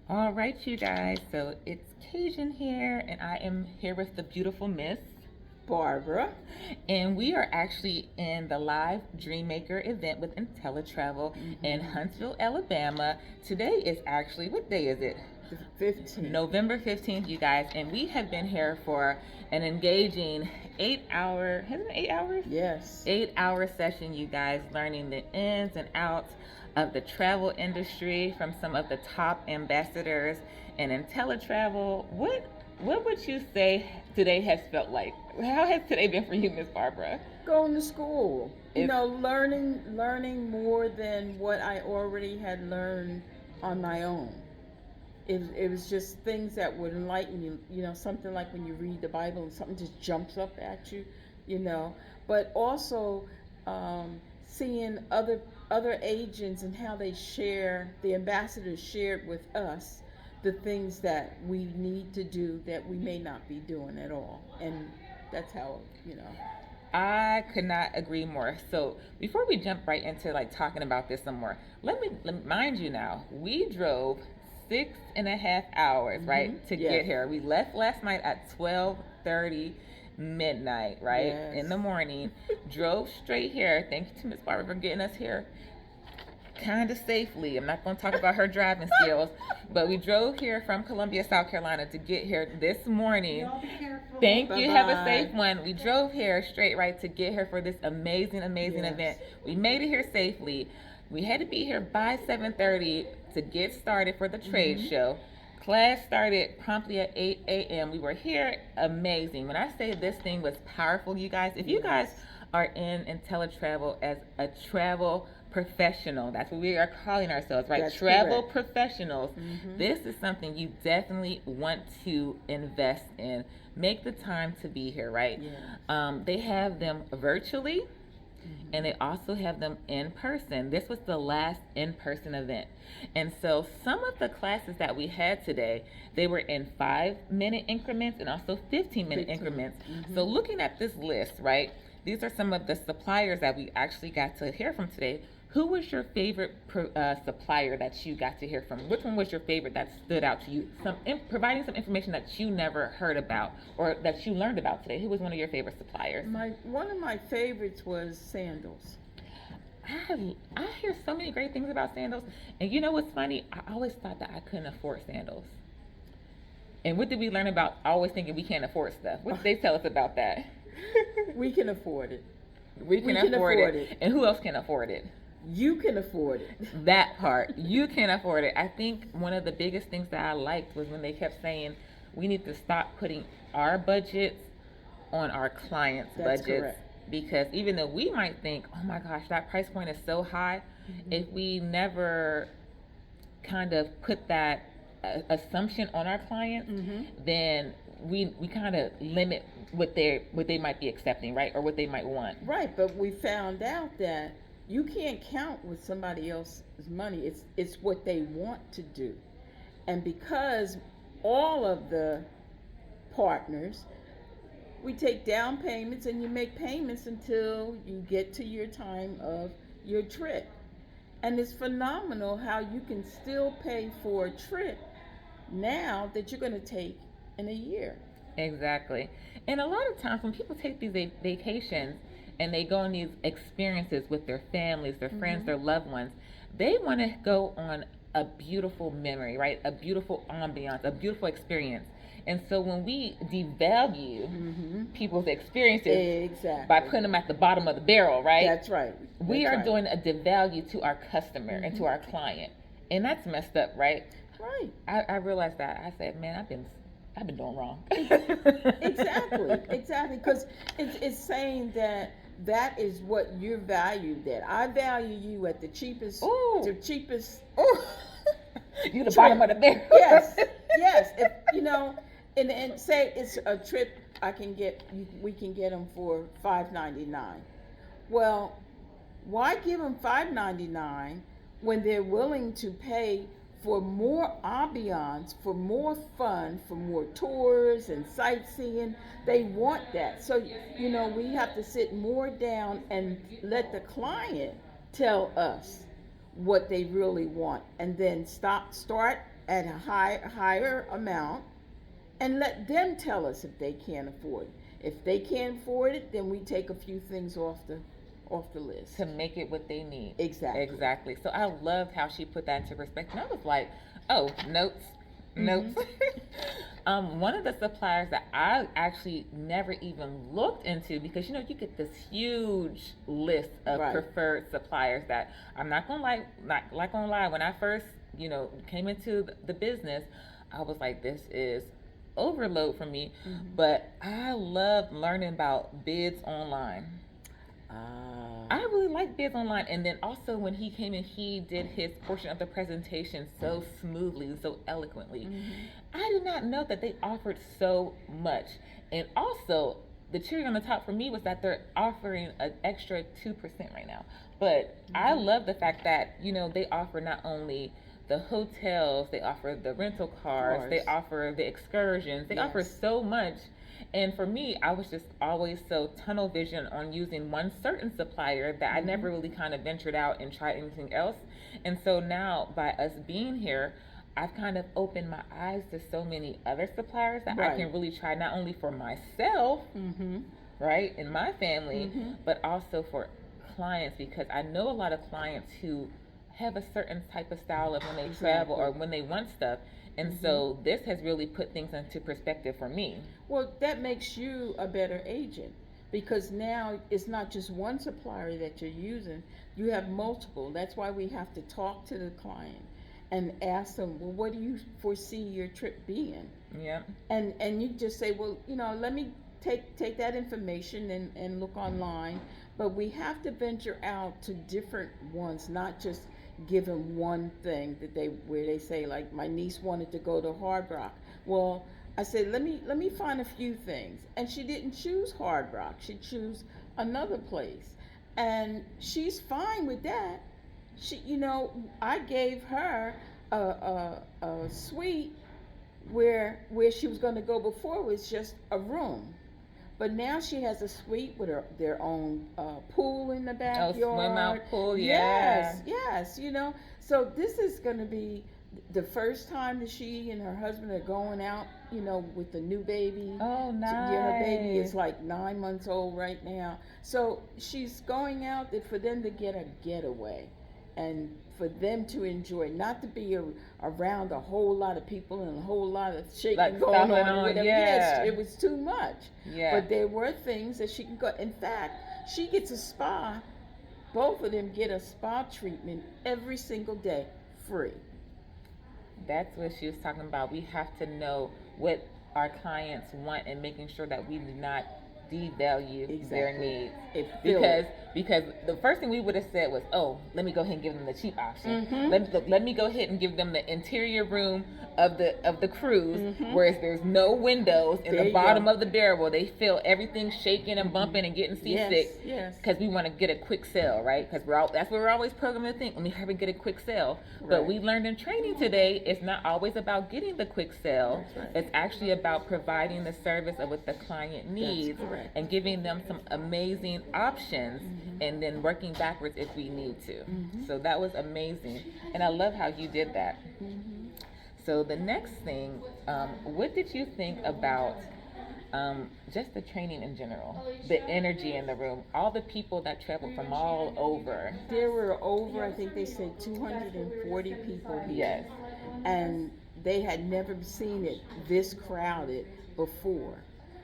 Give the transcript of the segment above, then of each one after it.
All right, you guys. So it's Cajun here, and I am here with the beautiful Miss Barbara. and we are actually in the live DreamMaker event with IntelliTravel in Mm-hmm. Huntsville, Alabama. Today is actually, what day is it? The 15th. November 15th, you guys, and we have been here for an engaging 8 hour, hasn't it 8 hours? Yes. 8 hour session, you guys, learning the ins and outs of the travel industry from some of the top ambassadors and IntelliTravel. What would you say today has felt like? How has today been for you, Miss Barbara? Going to school. If Learning more than what I already had learned on my own. It was just things that would enlighten you. Something like when you read the Bible and something just jumps up at you. You know, but also seeing other agents and how they share. The ambassadors shared with us the things that we need to do that we may not be doing at all, and that's how. I could not agree more. So before we jump right into like talking about this some more, let me mind you now, we drove 6.5 hours, Mm-hmm. right, to get Yes. here. We left last night at 12:30 midnight, right, in Yes. the morning. Drove straight here. Thank you to Miss Barbara for getting us here kind of safely. I'm not going to talk about her driving skills, but we drove here from Columbia, South Carolina to get here this morning. Y'all be careful. Thank you. Have a Bye-bye. safe one. We drove here straight right to get here for this amazing Yes. event. We made it here safely. We had to be here by 7:30 to get started for the trade Mm-hmm. show. Class started promptly at 8 a.m. We were here amazing. When I say this thing was powerful, you guys, if you guys Yes. are in IntelliTravel as a travel professional, that's what we are calling ourselves, right? That's Travel correct. professionals. Mm-hmm. This is something you definitely want to invest in. Make the time to be here, right? Yes. They have them virtually Mm-hmm. and they also have them in person. This was the last in-person event. And so some of the classes that we had today, they were in 5-minute increments and also 15-minute 15. increments. Mm-hmm. So looking at this list, right, these are some of the suppliers that we actually got to hear from today. Who was your favorite supplier that you got to hear from? Which one was your favorite that stood out to you? Providing some information that you never heard about or that you learned about today. Who was one of your favorite suppliers? One of my favorites was sandals. I hear so many great things about sandals, and you know what's funny? I always thought that I couldn't afford sandals. And what did we learn about always thinking we can't afford stuff? What did they tell us about that? We can afford it. We can afford it. And who else can afford it? You can afford it. That part. You can afford it. I think one of the biggest things that I liked was when they kept saying we need to stop putting our budgets on our clients' That's budgets. correct. Because even though we might think, oh my gosh, that price point is so high, if we never kind of put that assumption on our clients, then we kind of limit what they might be accepting, right, or what they might want. Right, but we found out that you can't count with somebody else's money. It's what they want to do. And because all of the partners, we take down payments and you make payments until you get to your time of your trip. And it's phenomenal how you can still pay for a trip now that you're going to take in a year. Exactly. And a lot of times when people take these vacations and they go on these experiences with their families, their friends, their loved ones, they want to go on a beautiful memory, right? A beautiful ambiance, a beautiful experience. And so when we devalue people's experiences Exactly. by putting them at the bottom of the barrel, right? That's right. We That's are right. doing a devalue to our customer and to our client. And that's messed up, right? Right. I realized that. I said, man, I've been doing wrong. Exactly. Because it's saying that is what you're valued at. I value you at the cheapest. Ooh. The cheapest. Ooh. You the bottom of the barrel. Yes. Yes. If and say it's a trip we can get them for $5.99. Well, why give them $5.99 when they're willing to pay for more ambiance, for more fun, for more tours and sightseeing? They want that. So, we have to sit more down and let the client tell us what they really want, and then start at a higher amount and let them tell us if they can't afford it. If they can't afford it, then we take a few things off the list to make it what they need. Exactly. Exactly. So I loved how she put that into perspective. And I was like, oh, notes, notes. One of the suppliers that I actually never even looked into, because you get this huge list of Right. preferred suppliers that I'm not gonna lie. When I first came into the business, I was like, this is overload for me. But I loved learning about bids online. I really like bids online. And then also when he came and he did his portion of the presentation so smoothly, so eloquently, I did not know that they offered so much. And also, the cherry on the top for me was that they're offering an extra 2% right now. But I love the fact that, they offer not only the hotels, they offer the rental cars, they offer the excursions, they offer so much. And for me, I was just always so tunnel vision on using one certain supplier that I never really kind of ventured out and tried anything else. And so now, by us being here, I've kind of opened my eyes to so many other suppliers that I can really try, not only for myself, right, and my family, but also for clients, because I know a lot of clients who have a certain type of style of when they travel or when they want stuff. And so this has really put things into perspective for me. Well, that makes you a better agent, because now it's not just one supplier that you're using, you have multiple. That's why we have to talk to the client and ask them, well, what do you foresee your trip being? Yeah. And you just say, well, let me take that information and look online. But we have to venture out to different ones, not just give them one thing where they say, like, my niece wanted to go to Hard Rock. Well, I said, let me find a few things, and she didn't choose Hard Rock. She chose another place, and she's fine with that. I gave her a suite where she was going to go before was just a room. But now she has a suite with their own pool in the backyard. Swim out pool, yeah. Yes. So this is going to be the first time that she and her husband are going out, with the new baby. Oh, nice. Her baby is like 9 months old right now. So she's going out for them to get a getaway, and for them to enjoy, not to be around a whole lot of people and a whole lot of shaking going on. Yes, it was too much. Yeah. But there were things that she can go. In fact, she gets a spa. Both of them get a spa treatment every single day, free. That's what she was talking about. We have to know what our clients want and making sure that we do not devalue their needs. Because the first thing we would have said was, oh, let me go ahead and give them the cheap option. Let me go ahead and give them the interior room of the cruise, whereas there's no windows in the bottom of the barrel. They feel everything shaking and bumping and getting seasick. Yes. Because we want to get a quick sale, right? Because that's what we're always programmed to think. Let me have to get a quick sale. Right. But we learned in training today, it's not always about getting the quick sale. Right. It's actually about providing the service of what the client needs and giving them some amazing options, and then working backwards if we need to. So that was amazing, and I love how you did that. So the next thing, what did you think about just the training in general, the energy in the room, all the people that traveled from all over? There were over, I think they said 240 people here. Yes. And they had never seen it this crowded before.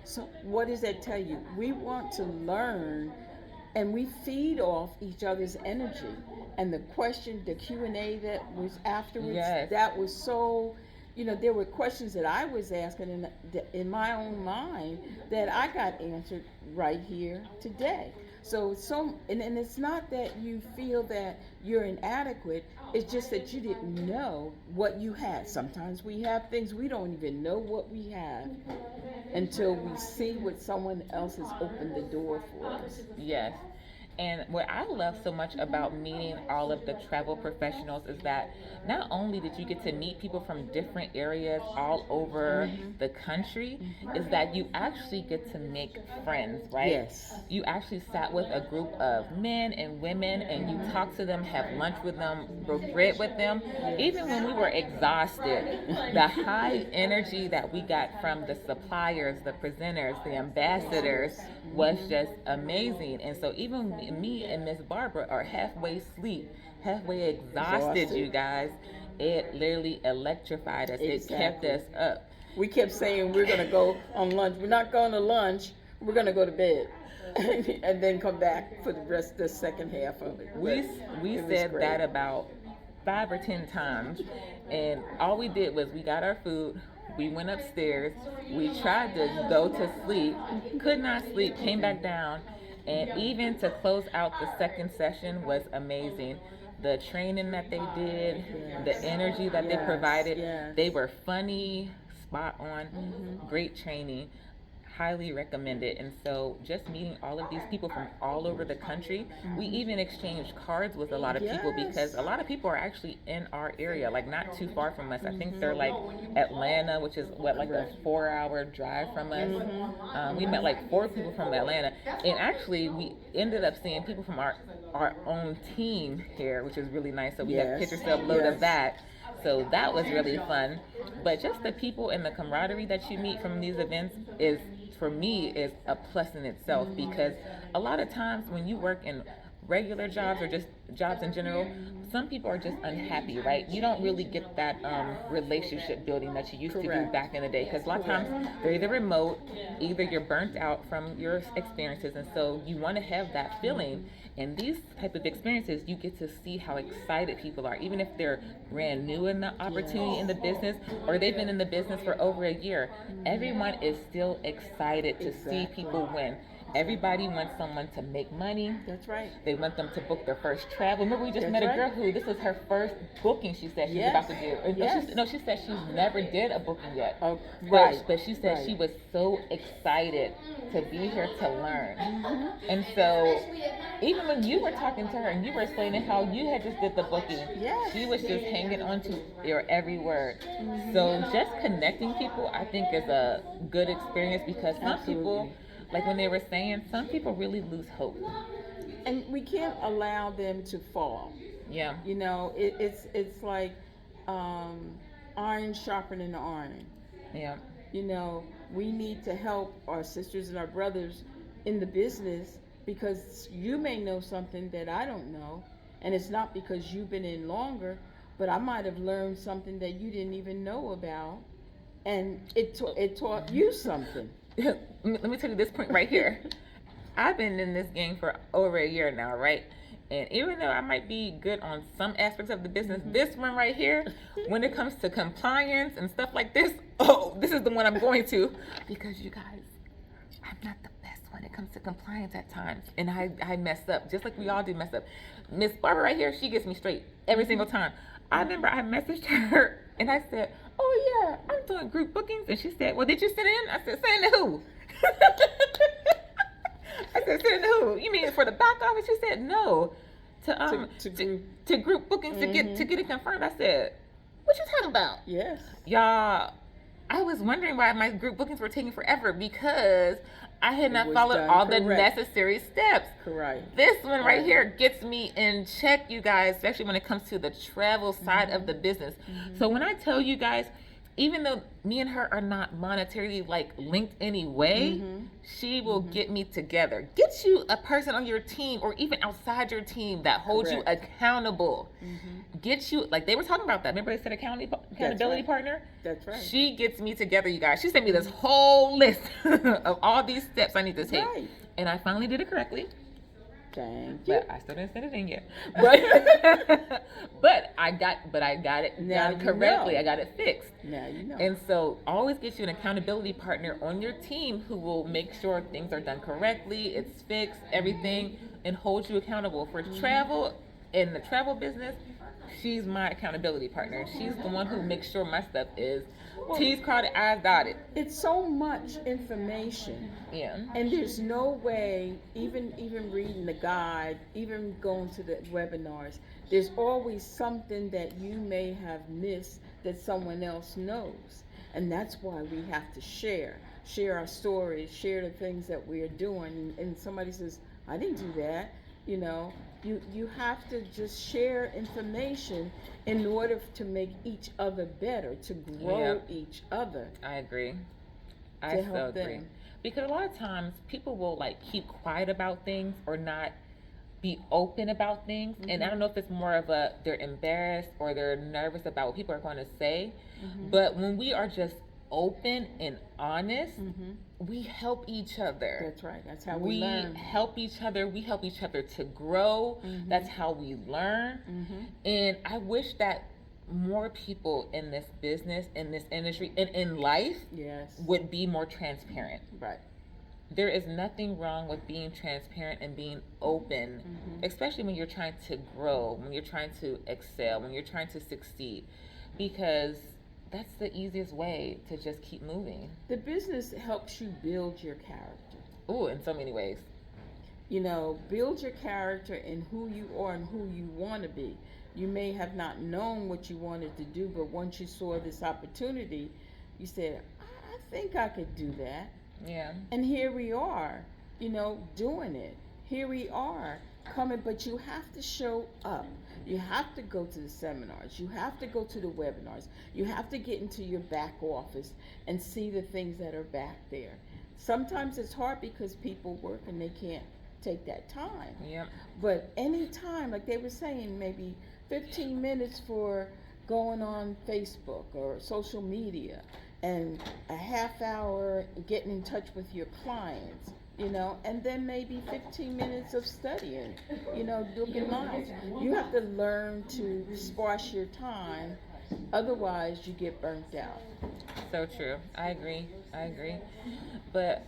So what does that tell you? We want to learn, and we feed off each other's energy. And the Q&A that was afterwards, that was so, there were questions that I was asking in my own mind that I got answered right here today. So and it's not that you feel that you're inadequate, it's just that you didn't know what you had. Sometimes we have things we don't even know what we have until we see what someone else has opened the door for us. Yes. And what I love so much about meeting all of the travel professionals is that not only did you get to meet people from different areas all over the country, is that you actually get to make friends, right? Yes. You actually sat with a group of men and women and you talked to them, have lunch with them, broke bread with them. Even when we were exhausted, the high energy that we got from the suppliers, the presenters, the ambassadors was just amazing. And so even me and Miss Barbara are halfway asleep, halfway exhausted, you guys. It literally electrified us. Exactly. It kept us up. We kept saying we're going to go on lunch. We're not going to lunch. We're going to go to bed. And then come back for the rest of the second half of it. We said that about 5 or 10 times. And all we did was we got our food. We went upstairs. We tried to go to sleep. Could not sleep. Came back down. And even to close out the second session was amazing. The training that they did, the energy that they provided, they were funny, spot on, great training, highly recommended. And so just meeting all of these people from all over the country, we even exchanged cards with a lot of people because a lot of people are actually in our area, like not too far from us. I think they're like Atlanta, which is like a 4-hour drive from us. We met like 4 people from Atlanta, and actually we ended up seeing people from our own team here, which is really nice. So we had pictures to upload of that. So that was really fun. But just the people and the camaraderie that you meet from these events is, for me, is a plus in itself, because a lot of times when you work in regular jobs or just jobs in general, some people are just unhappy, right? You don't really get that relationship building that you used to do back in the day, because a lot of times they're either remote, either you're burnt out from your experiences, and so you want to have that feeling. And these type of experiences, you get to see how excited people are, even if they're brand new in the opportunity in the business, or they've been in the business for over a year. Everyone is still excited to see people win. Everybody wants someone to make money. That's right. They want them to book their first travel. Remember, we just met a girl who, this was her first booking, she said she's about to do. She said she's never did a booking yet. Oh, But she said she was so excited to be here to learn. And so even when you were talking to her and you were explaining how you had just did the booking, she was just hanging on to your every word. So just connecting people, I think, is a good experience, because some people, like when they were saying, some people really lose hope. And we can't allow them to fall. Yeah. You know, it's like iron sharpening iron. Yeah. You know, we need to help our sisters and our brothers in the business, because you may know something that I don't know, and it's not because you've been in longer, but I might have learned something that you didn't even know about, and it taught you something. Let me tell you this point right here. I've been in this game for over a year now, right? And even though I might be good on some aspects of the business, this one right here, when it comes to compliance and stuff like this, this is the one I'm going to. Because you guys, I'm not the best when it comes to compliance at times. And I mess up, just like we all do mess up. Miss Barbara right here, she gets me straight every single time. I remember I messaged her and I said, oh yeah, I'm doing group bookings. And she said, well, did you send in? I said, send in to who? I said, send in to who? You mean for the back office? She said, no, to group bookings, to get it confirmed. I said, what you talking about? Yes. Y'all, I was wondering why my group bookings were taking forever, because I had not followed all the necessary steps. Correct. This one right here gets me in check, you guys, especially when it comes to the travel side of the business. So when I tell you guys, even though me and her are not monetarily like linked anyway, she will get me together. Get you a person on your team or even outside your team that holds you accountable. Get you, like they were talking about that. Remember they said accountability partner? That's right. She gets me together, you guys. She sent me this whole list of all these steps I need to take. Right. And I finally did it correctly. Thank you. But I still didn't send it in yet. But I got it done correctly. I got it fixed. Now you know. And so always get you an accountability partner on your team who will make sure things are done correctly, it's fixed, everything, and hold you accountable for travel. In the travel business, she's my accountability partner. She's the one who makes sure my stuff is T's crossed, I's dotted. It's so much information. Yeah. And there's no way, even reading the guide, even going to the webinars, there's always something that you may have missed that someone else knows. And that's why we have to share our stories, share the things that we're doing. And somebody says, I didn't do that. You know, you have to just share information in order to make each other better, to grow each other. I agree. I so agree. Because a lot of times people will like keep quiet about things or not be open about things. And I don't know if it's more of they're embarrassed or they're nervous about what people are going to say. But when we are just open and honest, we help each other. That's right. That's how we learn. Help each other. We help each other to grow. That's how we learn. And I wish that more people in this business, in this industry, and in life would be more transparent. Right. There is nothing wrong with being transparent and being open, especially when you're trying to grow, when you're trying to excel, when you're trying to succeed, because that's the easiest way to just keep moving. The business helps you build your character. Ooh, in so many ways. You know, build your character in who you are and who you want to be. You may have not known what you wanted to do, but once you saw this opportunity, you said, I think I could do that. Yeah. And here we are, you know, doing it. Here we are coming, but you have to show up. You have to go to the seminars. You have to go to the webinars. You have to get into your back office and see the things that are back there. Sometimes it's hard because people work and they can't take that time. Yep. But any time, like they were saying, maybe 15 minutes for going on Facebook or social media, and a half hour getting in touch with your clients, you know, and then maybe 15 minutes of studying, you know, looking lines. You have to learn to squash your time, otherwise you get burnt out. So true. I agree. But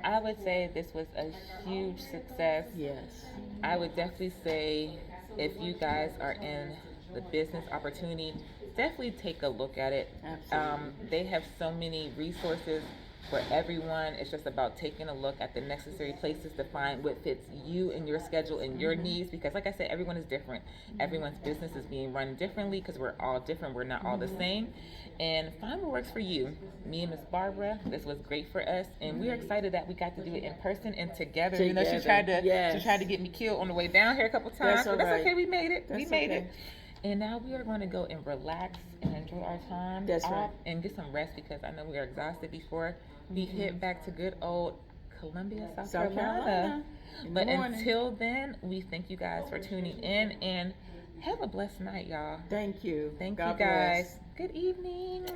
I would say this was a huge success. Yes. I would definitely say if you guys are in the business opportunity, definitely take a look at it. Absolutely. They have so many resources for everyone. It's just about taking a look at the necessary places to find what fits you and your schedule and your needs, because like I said, everyone is different. Everyone's business is being run differently because we're all different. We're not all the same. And find what works for you. Me and Miss Barbara, this was great for us, and we're excited that we got to do it in person and together. You know, she tried to get me killed on the way down here a couple times, but that's okay. We made it. We made it. And now we are going to go and relax and enjoy our time off and get some rest, because I know we are exhausted before we head back to good old Columbia, South Carolina. But until then, we thank you guys for tuning in, and have a blessed night, y'all. Thank you. Thank you guys. Good evening.